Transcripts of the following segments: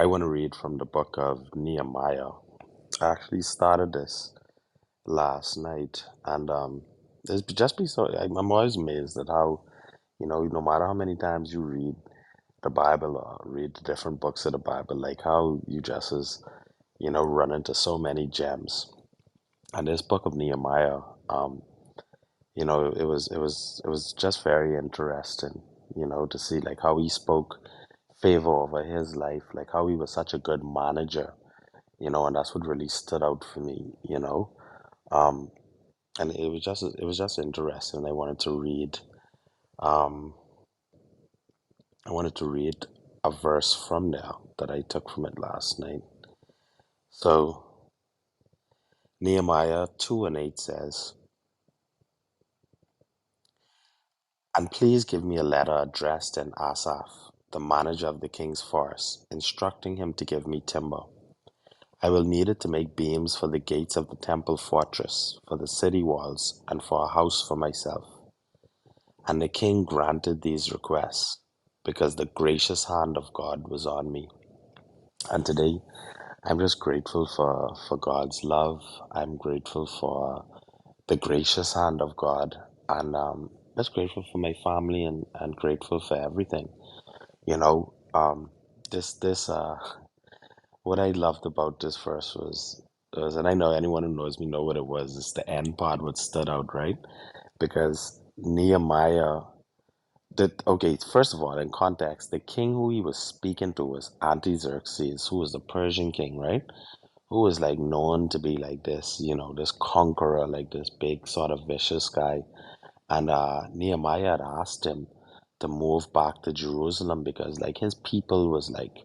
I want to read from the book of Nehemiah. I actually started this last night, and it's just be so. I'm always amazed at how, no matter how many times you read the Bible or read the different books of the Bible, like how you just run into so many gems. And this book of Nehemiah, um, it was just very interesting, to see like how he spoke favor over his life, like how he was such a good manager, and that's what really stood out for me. Um, and it was just interesting. Um, I wanted to read a verse from there that I took from it last night. So Nehemiah 2:8 says, "And please give me a letter addressed in Asaph, the manager of the king's forest, instructing him to give me timber. I will need it to make beams for the gates of the temple fortress, for the city walls, and for a house for myself." And the king granted these requests, because the gracious hand of God was on me. And today, I'm just grateful for God's love. I'm grateful for the gracious hand of God. And just grateful for my family and grateful for everything. You know, um, this what I loved about this verse was, and I know anyone who knows me know what it was. It's the end part what stood out, right? Because Nehemiah okay, first of all, in context, the king who he was speaking to was Artaxerxes, who was the Persian king, right? Who was like known to be like this, this conqueror, like this big sort of vicious guy. And Nehemiah had asked him to move back to Jerusalem because like his people was like,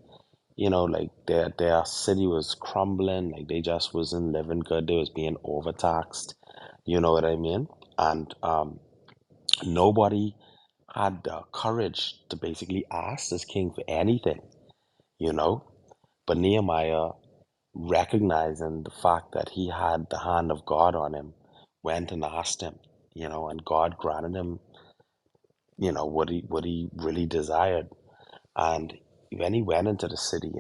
like their city was crumbling, like they just wasn't living good. They was being overtaxed, you know what I mean? And nobody had the courage to basically ask this king for anything, you know. But Nehemiah, recognizing the fact that he had the hand of God on him, went and asked him, and God granted him, what he really desired. And when he went into the city,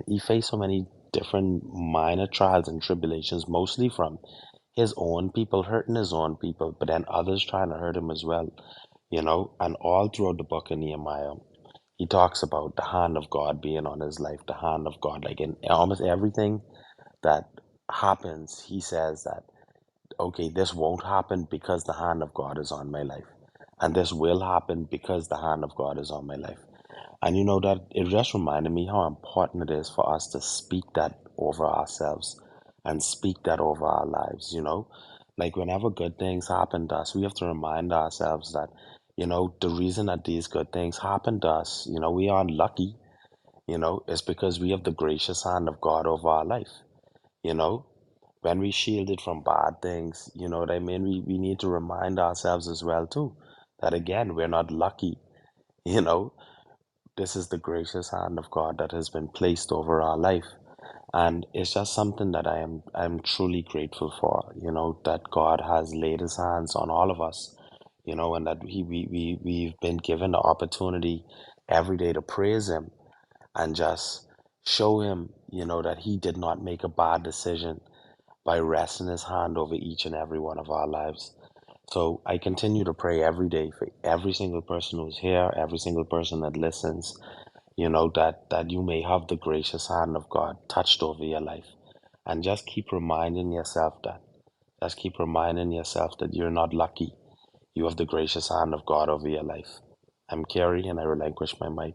he faced so many different minor trials and tribulations, mostly from his own people hurting his own people, but then others trying to hurt him as well, and all throughout the book of Nehemiah, he talks about the hand of God being on his life, the hand of God, like in almost everything that happens, he says that, okay, this won't happen because the hand of God is on my life. And this will happen because the hand of God is on my life. And that it just reminded me how important it is for us to speak that over ourselves and speak that over our lives. Like whenever good things happen to us, we have to remind ourselves that, the reason that these good things happen to us, we aren't lucky, it's because we have the gracious hand of God over our life, you know. When we shielded from bad things, you know what I mean? We need to remind ourselves as well too, that again, we're not lucky, you know. This is the gracious hand of God that has been placed over our life. And it's just something that I'm truly grateful for, that God has laid his hands on all of us, and that we've been given the opportunity every day to praise him and just show him, that he did not make a bad decision by resting his hand over each and every one of our lives. So I continue to pray every day for every single person who's here, every single person that listens, that you may have the gracious hand of God touched over your life. And just keep reminding yourself that. Just keep reminding yourself that you're not lucky. You have the gracious hand of God over your life. I'm Kerry and I relinquish my mic.